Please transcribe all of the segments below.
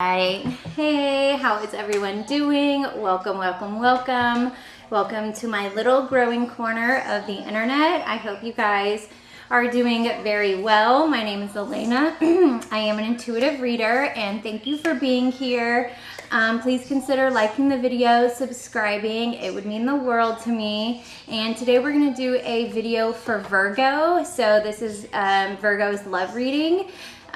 Hi. Hey, how is everyone doing? Welcome to my little growing corner of the internet. I hope you guys are doing very well. My name is Elena. I am an intuitive reader and thank you for being here. Please consider liking the video, subscribing. It would mean the world to me. And today we're going to do a video for Virgo. So this is Virgo's love reading.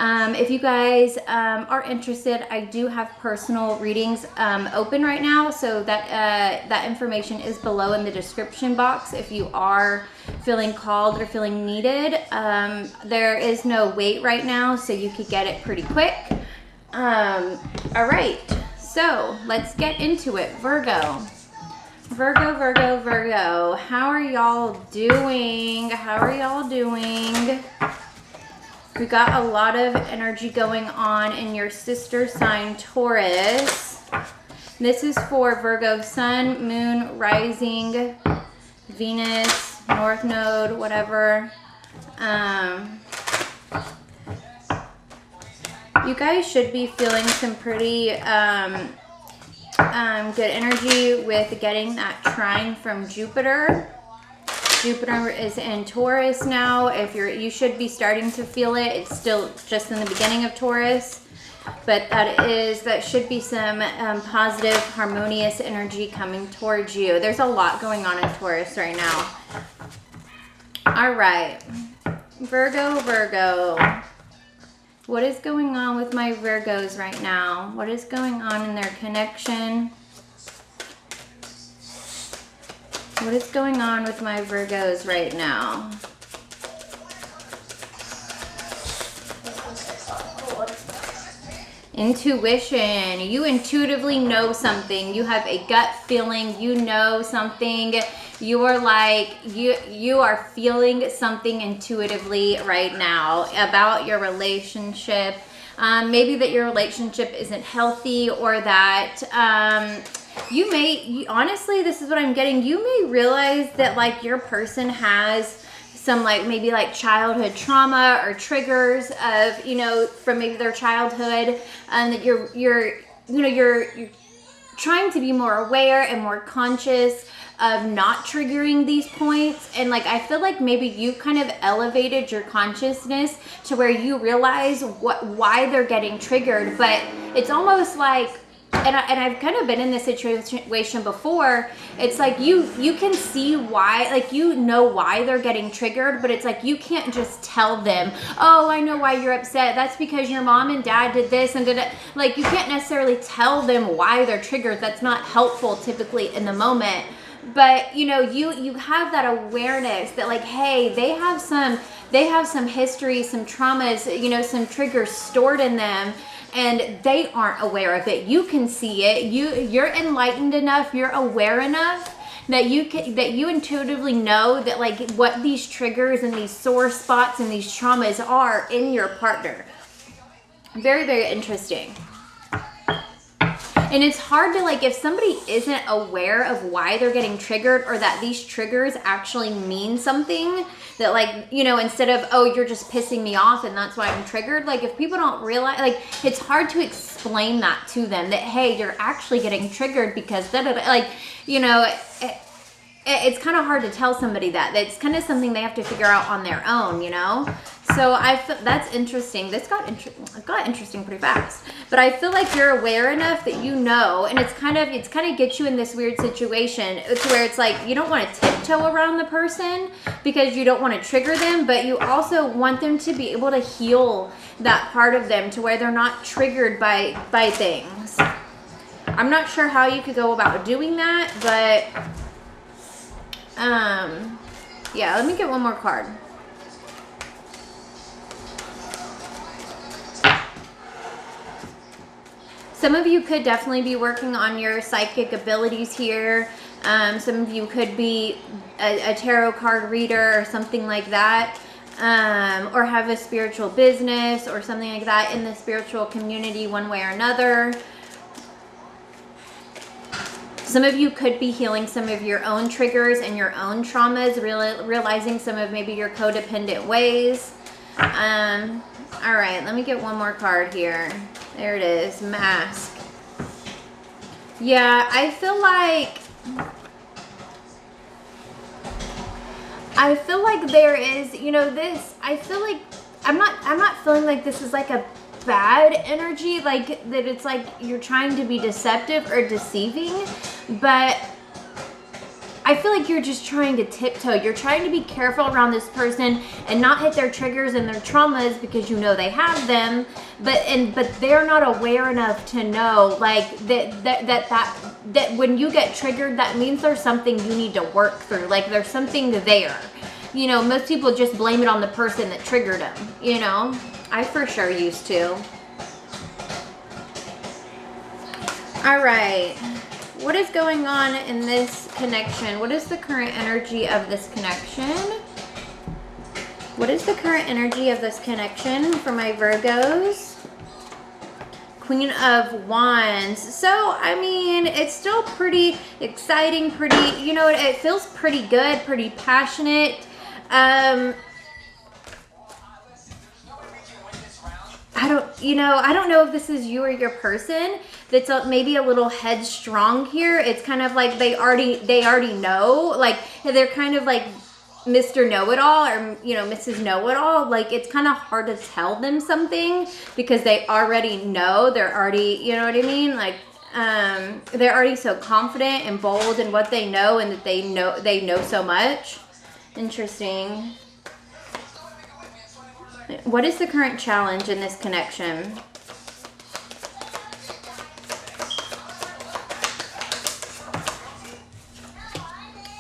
If you guys are interested, I do have personal readings open right now, so that information is below in the description box if you are feeling called or feeling needed. There is no wait right now, so you could get it pretty quick. All right, so let's get into it. Virgo, how are y'all doing? We got a lot of energy going on in your sister sign, Taurus. This is for Virgo sun, moon, rising, Venus, North Node, whatever. You guys should be feeling some pretty good energy with getting that trine from Jupiter. Jupiter is in Taurus now. You should be starting to feel it. It's still just in the beginning of Taurus, but that should be some positive, harmonious energy coming towards you. There's a lot going on in Taurus right now. All right, Virgo. What is going on with my Virgos right now? What is going on in their connection? What is going on with my Virgos right now? Intuition. You intuitively know something. You have a gut feeling. You know something. You are feeling something intuitively right now about your relationship. Maybe that your relationship isn't healthy, or that honestly, this is what I'm getting. You may realize that like your person has some maybe childhood trauma or triggers of, from maybe their childhood, and that you're trying to be more aware and more conscious of not triggering these points. And I feel like maybe you kind of elevated your consciousness to where you realize why they're getting triggered, but it's almost like, and I've kind of been in this situation before. It's like you can see why, why they're getting triggered, but it's like you can't just tell them, oh, I know why you're upset. That's because your mom and dad did this and did it. You can't necessarily tell them why they're triggered. That's not helpful typically in the moment. But you have that awareness that hey, they have some history, some traumas, some triggers stored in them, and they aren't aware of it. You can see it. You're enlightened enough, you're aware enough that you intuitively know that what these triggers and these sore spots and these traumas are in your partner. Very, very interesting. And it's hard to if somebody isn't aware of why they're getting triggered, or that these triggers actually mean something, that instead of, oh, you're just pissing me off and that's why I'm triggered. If people don't realize, it's hard to explain that to them, that, hey, you're actually getting triggered because it's kind of hard to tell somebody that. It's kind of something they have to figure out on their own, So I feel that's interesting. This got interesting pretty fast. But I feel like you're aware enough that and it's kind of gets you in this weird situation to where it's you don't want to tiptoe around the person because you don't want to trigger them, but you also want them to be able to heal that part of them to where they're not triggered by things. I'm not sure how you could go about doing that, but yeah, let me get one more card. Some of you could definitely be working on your psychic abilities here. Some of you could be a tarot card reader or something like that, or have a spiritual business or something like that in the spiritual community one way or another. Some of you could be healing some of your own triggers and your own traumas, realizing some of maybe your codependent ways. All right, let me get one more card here. There it is, mask. Yeah, I feel like there is, you know, this, I feel like I'm not feeling like this is like a bad energy, like that it's like you're trying to be deceptive or deceiving, but I feel like you're just trying to tiptoe. You're trying to be careful around this person and not hit their triggers and their traumas because you know they have them, but they're not aware enough to know like that when you get triggered, that means there's something you need to work through. Like there's something there. You know, most people just blame it on the person that triggered them, you know? I for sure used to. All right. What is going on in this connection? What is the current energy of this connection? What is the current energy of this connection for my Virgos? Queen of Wands. So, I mean, it's still pretty exciting, pretty, you know, it feels pretty good, pretty passionate. I don't know if this is you or your person that's maybe a little headstrong here. It's kind of like they already know, like they're kind of like Mr. Know-It-All or, you know, Mrs. Know-It-All. Like it's kind of hard to tell them something because they already know. They're already, you know what I mean? Like they're already so confident and bold in what they know and that they know so much. Interesting. What is the current challenge in this connection?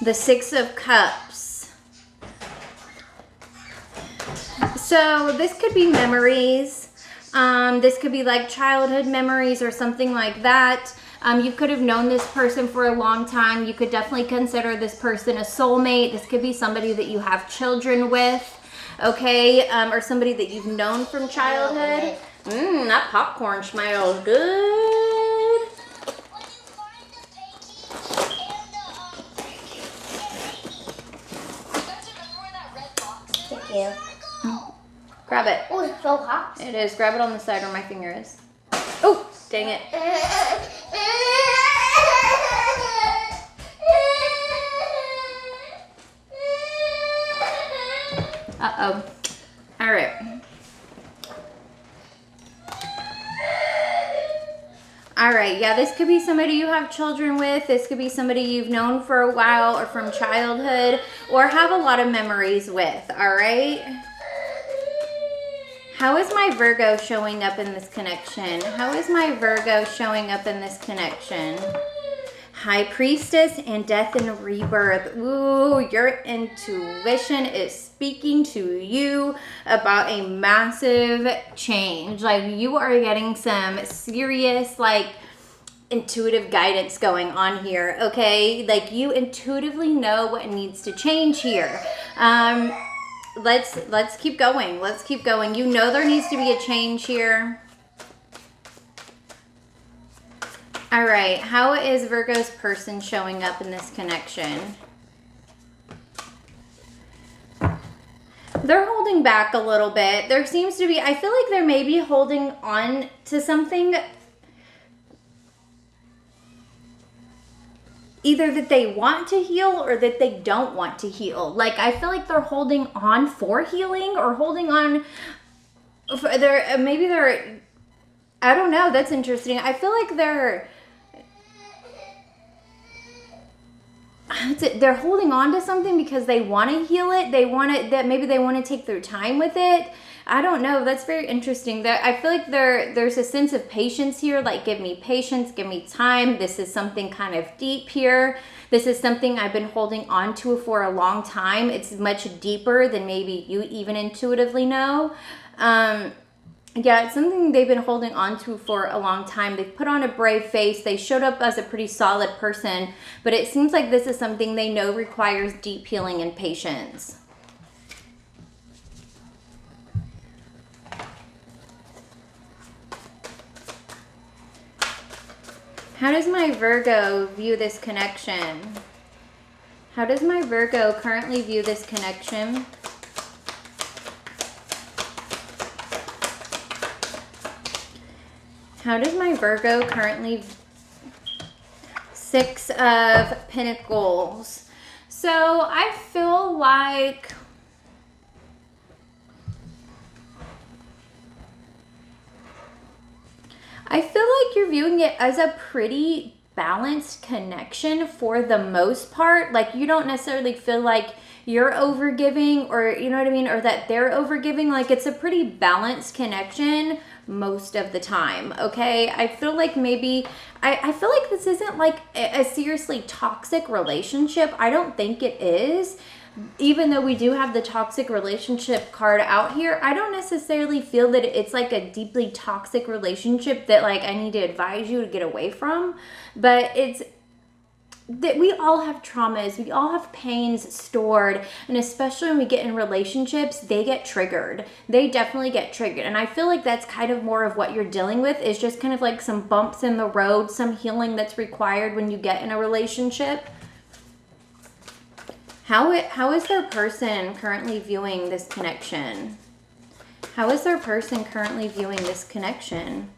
The Six of Cups. So this could be memories. This could be like childhood memories or something like that. You could have known this person for a long time. You could definitely consider this person a soulmate. This could be somebody that you have children with. Okay, or somebody that you've known from childhood. That popcorn smells good. Thank you. Grab it. Oh, it's so hot. It is. Grab it on the side where my finger is. Oh, dang it. Uh-oh. All right. All right. Yeah, this could be somebody you have children with. This could be somebody you've known for a while or from childhood or have a lot of memories with. All right. How is my Virgo showing up in this connection? How is my Virgo showing up in this connection? High Priestess and Death and Rebirth. Ooh, your intuition is speaking to you about a massive change. Like you are getting some serious, like, intuitive guidance going on here, okay? Like you intuitively know what needs to change here. Let's keep going. Let's keep going. You know there needs to be a change here. All right, how is Virgo's person showing up in this connection? They're holding back a little bit. There seems to be, I feel like they're maybe holding on to something either that they want to heal or that they don't want to heal. Like, I feel like they're holding on for healing or holding on for maybe they're, I don't know. That's interesting. I feel like they're holding on to something because they want to heal it. They want it, that maybe they want to take their time with it. I don't know. That's very interesting. I feel like there's a sense of patience here. Like, give me patience, give me time. This is something kind of deep here. This is something I've been holding on to for a long time. It's much deeper than maybe you even intuitively know. Yeah, it's something they've been holding on to for a long time. They've put on a brave face. They showed up as a pretty solid person, but it seems like this is something they know requires deep healing and patience. How does my Virgo view this connection? How does my Virgo currently view this connection? How does my Virgo currently... Six of Pentacles. So I feel like... you're viewing it as a pretty balanced connection for the most part. Like, you don't necessarily feel like you're overgiving, or you know what I mean, or that they're overgiving. Like, it's a pretty balanced connection most of the time. Okay, I feel like maybe I feel like this isn't like a seriously toxic relationship. I don't think it is. Even though we do have the toxic relationship card out here, I don't necessarily feel that it's like a deeply toxic relationship that like I need to advise you to get away from. But it's that we all have traumas, we all have pains stored, and especially when we get in relationships, they get triggered. They definitely get triggered. And I feel like that's kind of more of what you're dealing with, is just kind of like some bumps in the road, some healing that's required when you get in a relationship. How is their person currently viewing this connection? How is their person currently viewing this connection?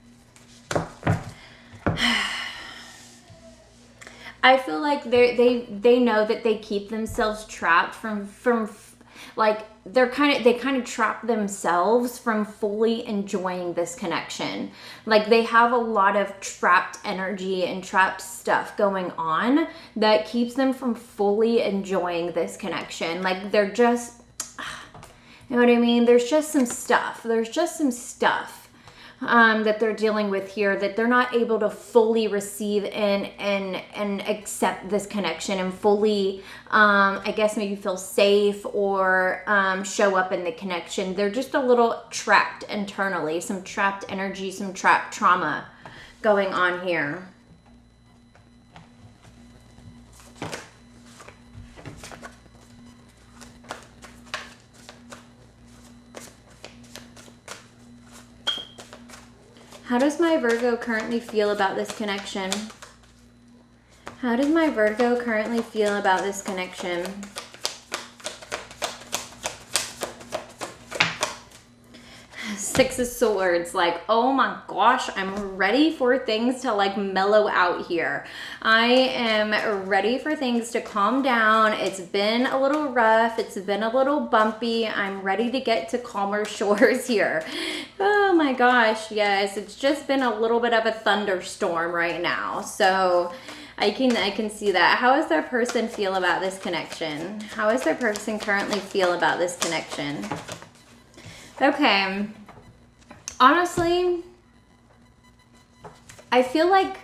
I feel like they know that they keep themselves trapped from like they kind of trap themselves from fully enjoying this connection. Like, they have a lot of trapped energy and trapped stuff going on that keeps them from fully enjoying this connection. Like, they're just, you know what I mean? There's just some stuff. That they're dealing with here, that they're not able to fully receive and accept this connection and fully, I guess maybe feel safe or show up in the connection. They're just a little trapped internally, some trapped energy, some trapped trauma going on here. How does my Virgo currently feel about this connection? How does my Virgo currently feel about this connection? Six of Swords, like, oh my gosh, I'm ready for things to like mellow out here. I am ready for things to calm down. It's been a little rough. It's been a little bumpy. I'm ready to get to calmer shores here. Oh my gosh, yes, it's just been a little bit of a thunderstorm right now. So I can see that. How does their person feel about this connection? How does their person currently feel about this connection? Okay. Honestly, I feel like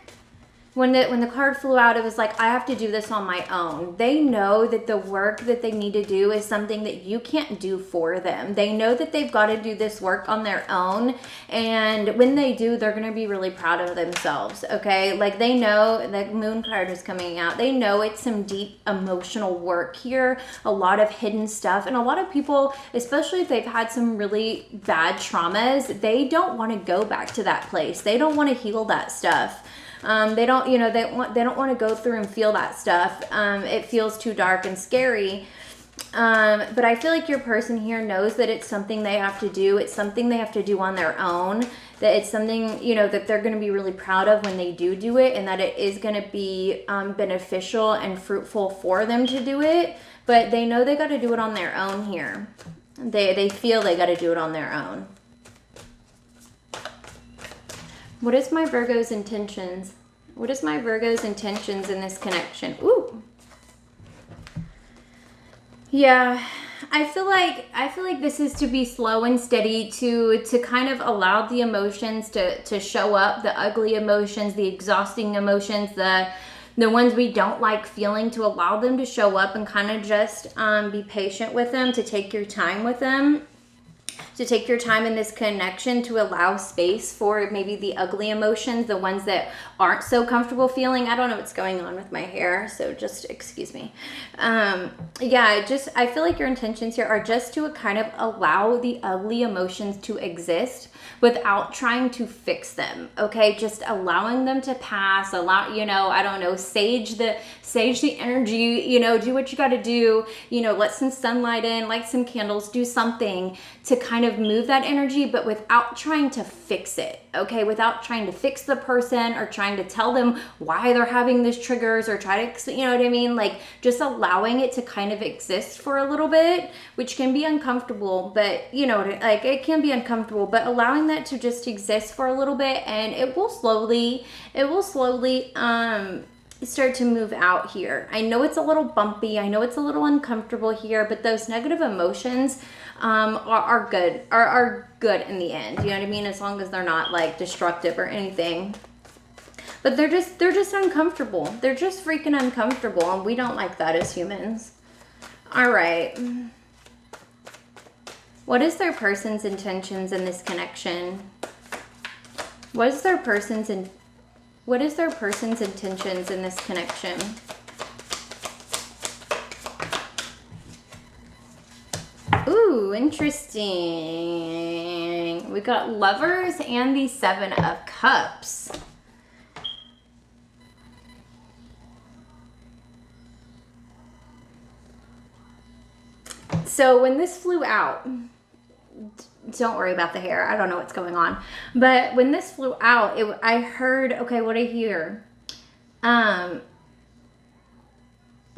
when the card flew out, it was like, I have to do this on my own. They know that the work that they need to do is something that you can't do for them. They know that they've got to do this work on their own. And when they do, they're going to be really proud of themselves. Okay. Like, they know that Moon card is coming out. They know it's some deep emotional work here, a lot of hidden stuff. And a lot of people, especially if they've had some really bad traumas, they don't want to go back to that place. They don't want to heal that stuff. They don't, you know, they don't want to go through and feel that stuff. It feels too dark and scary. But I feel like your person here knows that it's something they have to do. It's something they have to do on their own. That it's something, you know, that they're going to be really proud of when they do it, and that it is going to be beneficial and fruitful for them to do it. But they know they got to do it on their own here. They feel they got to do it on their own. What is my Virgo's intentions? What is my Virgo's intentions in this connection? Ooh. Yeah, I feel like this is to be slow and steady, to kind of allow the emotions to show up, the ugly emotions, the exhausting emotions, the ones we don't like feeling, to allow them to show up and kind of just be patient with them, to take your time with them. To take your time in this connection, to allow space for maybe the ugly emotions, the ones that aren't so comfortable feeling. I don't know what's going on with my hair, so just excuse me. Yeah, I feel like your intentions here are just to kind of allow the ugly emotions to exist without trying to fix them. Okay, just allowing them to pass. You know, I don't know, sage the energy. You know, do what you got to do. You know, let some sunlight in, light some candles, do something to kind of of move that energy, but without trying to fix it, okay? Without trying to fix the person or trying to tell them why they're having these triggers or try to, you know what I mean? Like just allowing it to kind of exist for a little bit, which can be uncomfortable, but you know, like it can be uncomfortable, but allowing that to just exist for a little bit, and it will slowly start to move out here. I know it's a little bumpy. I know it's a little uncomfortable here, but those negative emotions are good in the end. You know what I mean? As long as they're not like destructive or anything. But they're just uncomfortable. They're just freaking uncomfortable, and we don't like that as humans. All right. What is their person's intentions in this connection? What is their person's intentions in this connection? Ooh, interesting. We got Lovers and the Seven of Cups. So when this flew out, don't worry about the hair. I don't know what's going on. But when this flew out, I heard, okay, what I hear?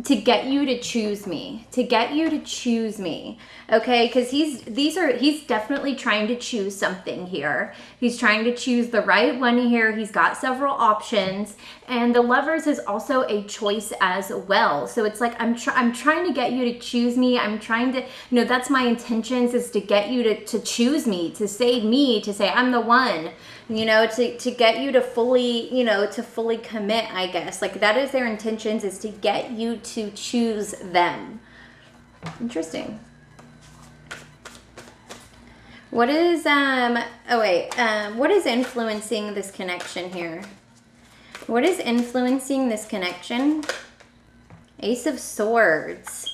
To get you to choose me. To get you to choose me. Okay? Because he's definitely trying to choose something here. He's trying to choose the right one here. He's got several options. And the Lovers is also a choice as well. So it's like, I'm trying to get you to choose me. I'm trying to, you know, that's my intentions, is to get you to choose me, to say I'm the one. You know, to get you to fully, you know, to fully commit, I guess. Like that is their intentions, is to get you to choose them. Interesting. What is, what is influencing this connection here? What is influencing this connection? Ace of Swords.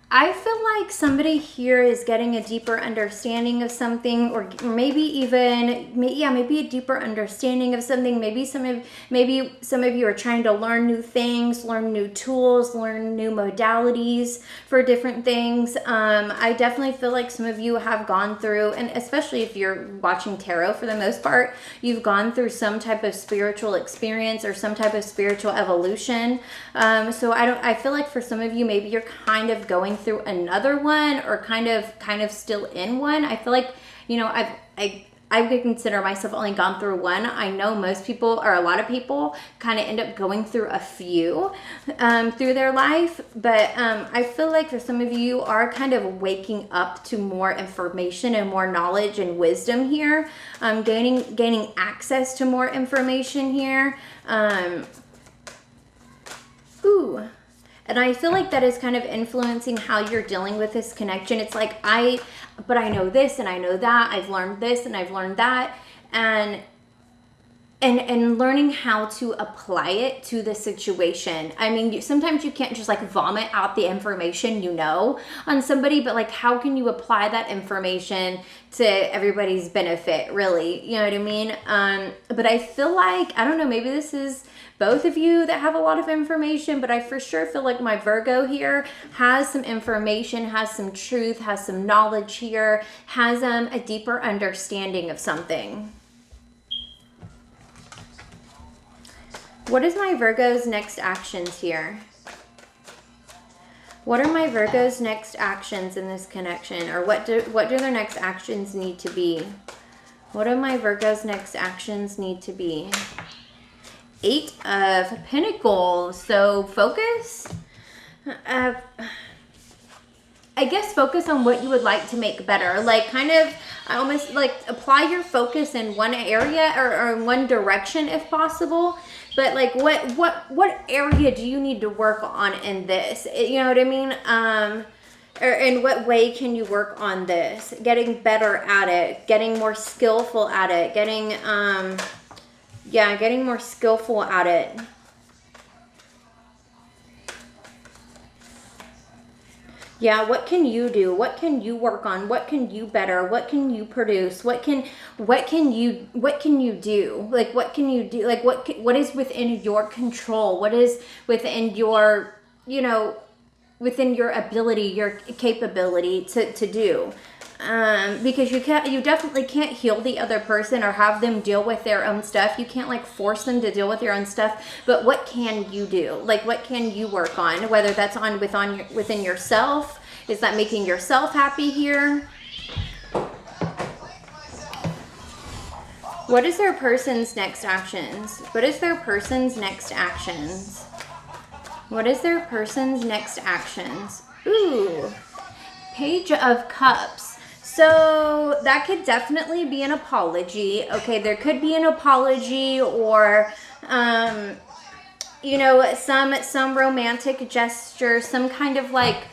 I feel like somebody here is getting a deeper understanding of something, or maybe even, maybe a deeper understanding of something. Maybe some of you are trying to learn new things, learn new tools, learn new modalities for different things. I definitely feel like some of you have gone through, and especially if you're watching tarot for the most part, you've gone through some type of spiritual experience or some type of spiritual evolution. So I feel like for some of you, maybe you're kind of going through another one, or kind of still in one. I feel like, you know, I would consider myself only gone through one. I know most people, or a lot of people, kind of end up going through a few through their life. But I feel like for some of you are kind of waking up to more information and more knowledge and wisdom here, gaining access to more information here. And I feel like that is kind of influencing how you're dealing with this connection. It's like, but I know this and I know that. I've learned this and I've learned that. And learning how to apply it to the situation. I mean, sometimes you can't just like vomit out the information you know on somebody, but like how can you apply that information to everybody's benefit, really? You know what I mean? But I feel like, I don't know, maybe this is both of you that have a lot of information, but I for sure feel like my Virgo here has some information, has some truth, has some knowledge here, has a deeper understanding of something. What is my Virgo's next actions here? What are my Virgo's next actions in this connection? Or what do their next actions need to be? What do my Virgo's next actions need to be? 8 of Pentacles. So focus. I guess focus on what you would like to make better. Like kind of, I almost like apply your focus in one area or in one direction if possible. But like what area do you need to work on in this? You know what I mean? Or in what way can you work on this? Getting better at it, getting more skillful at it, getting more skillful at it. Yeah, what can you do? What can you work on? What can you better? What can you produce? What can you do? Like what can you do? Like what is within your control? What is within your, you know, within your ability, your capability to do? Because you definitely can't heal the other person or have them deal with their own stuff. You can't like force them to deal with their own stuff. But what can you do? Like, what can you work on? Whether that's within yourself. Is that making yourself happy here? What is their person's next actions? What is their person's next actions? What is their person's next actions? Ooh, Page of Cups. So that could definitely be an apology. Okay, there could be an apology, or you know, some romantic gesture, some kind of like,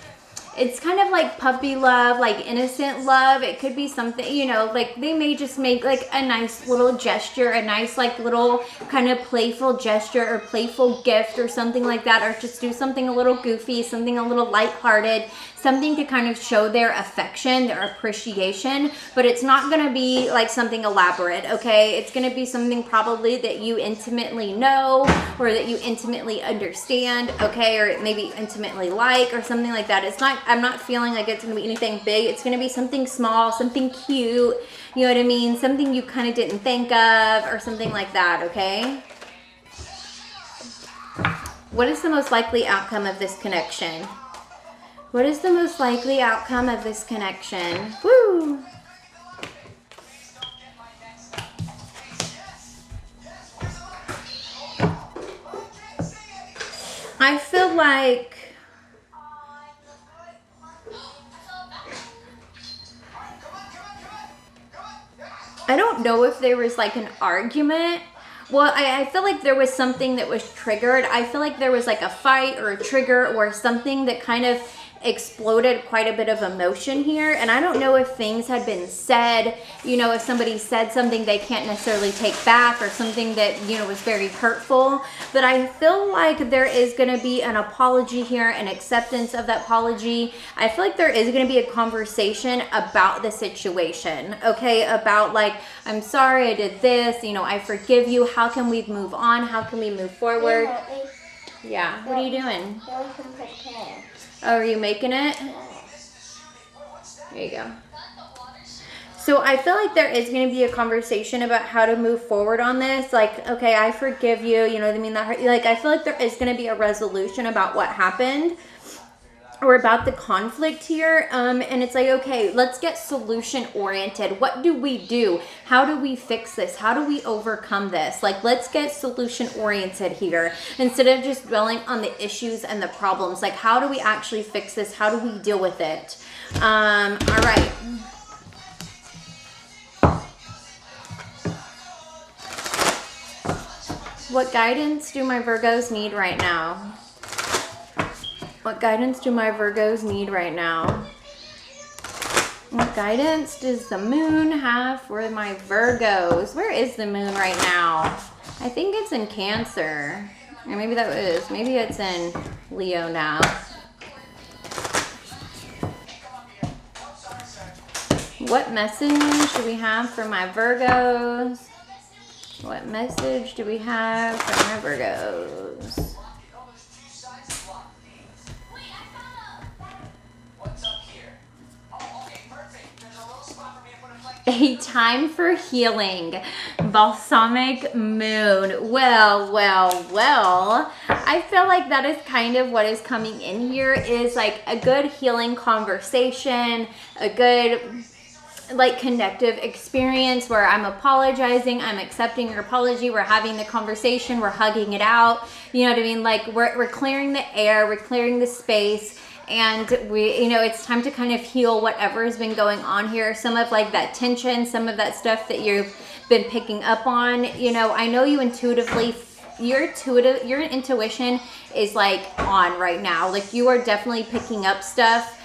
it's kind of like puppy love, like innocent love. It could be something, you know, like they may just make like a nice little gesture, a nice like little kind of playful gesture or playful gift or something like that, or just do something a little goofy, something a little lighthearted, something to kind of show their affection, their appreciation. But it's not going to be like something elaborate, okay? It's going to be something probably that you intimately know, or that you intimately understand, okay? Or maybe intimately like, or something like that. It's not, I'm not feeling like it's going to be anything big. It's going to be something small, something cute, you know what I mean? Something you kind of didn't think of, or something like that, okay? What is the most likely outcome of this connection? What is the most likely outcome of this connection? Woo! I feel like I don't know if there was like an argument. Well, I feel like there was something that was triggered. I feel like there was like a fight or a trigger or something that kind of exploded quite a bit of emotion here. And I don't know if things had been said, you know, if somebody said something they can't necessarily take back, or something that, you know, was very hurtful. But I feel like there is going to be an apology here, an acceptance of that apology. I feel like there is going to be a conversation about the situation, okay? About like, I'm sorry I did this, you know, I forgive you. How can we move on? How can we move forward? Yeah, what are you doing? Oh, are you making it? There you go. So I feel like there is going to be a conversation about how to move forward on this. Like, okay, I forgive you. You know what I mean? That hurt. Like, I feel like there is going to be a resolution about what happened, or about the conflict here. And it's like, okay, let's get solution oriented. What do we do? How do we fix this? How do we overcome this? Like, let's get solution oriented here, instead of just dwelling on the issues and the problems. Like, how do we actually fix this? How do we deal with it? All right. What guidance do my Virgos need right now? What guidance do my Virgos need right now? What guidance does the moon have for my Virgos? Where is the moon right now? I think it's in Cancer. Or maybe maybe it's in Leo now. What message do we have for my Virgos? What message do we have for my Virgos? A time for healing. Balsamic moon. Well. I feel like that is kind of what is coming in here, is like a good healing conversation, a good like connective experience where I'm apologizing, I'm accepting your apology, we're having the conversation, we're hugging it out. You know what I mean? Like we're clearing the air, we're clearing the space. And we, you know, it's time to kind of heal whatever has been going on here. Some of like that tension, some of that stuff that you've been picking up on. You know, I know you intuitively, your intuition is like on right now. Like you are definitely picking up stuff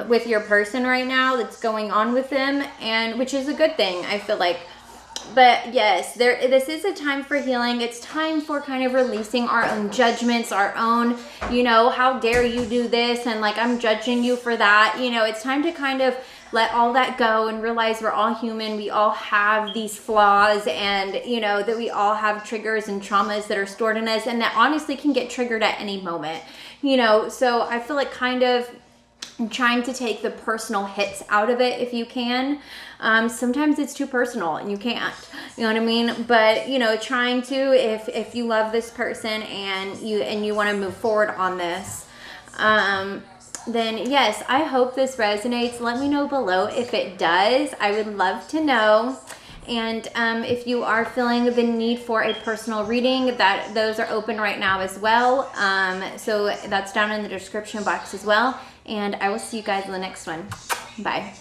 with your person right now that's going on with them, and which is a good thing, I feel like. But yes, this is a time for healing. It's time for kind of releasing our own judgments, our own, you know, how dare you do this, and like I'm judging you for that. You know, it's time to kind of let all that go and realize we're all human. We all have these flaws, and you know that we all have triggers and traumas that are stored in us, and that honestly can get triggered at any moment. You know, so I feel like kind of and trying to take the personal hits out of it if you can. Sometimes it's too personal and you can't, you know what I mean? But you know, trying to, if you love this person and you want to move forward on this, then yes, I hope this resonates. Let me know below if it does. I would love to know. And if you are feeling the need for a personal reading, those are open right now as well. So that's down in the description box as well. And I will see you guys in the next one. Bye.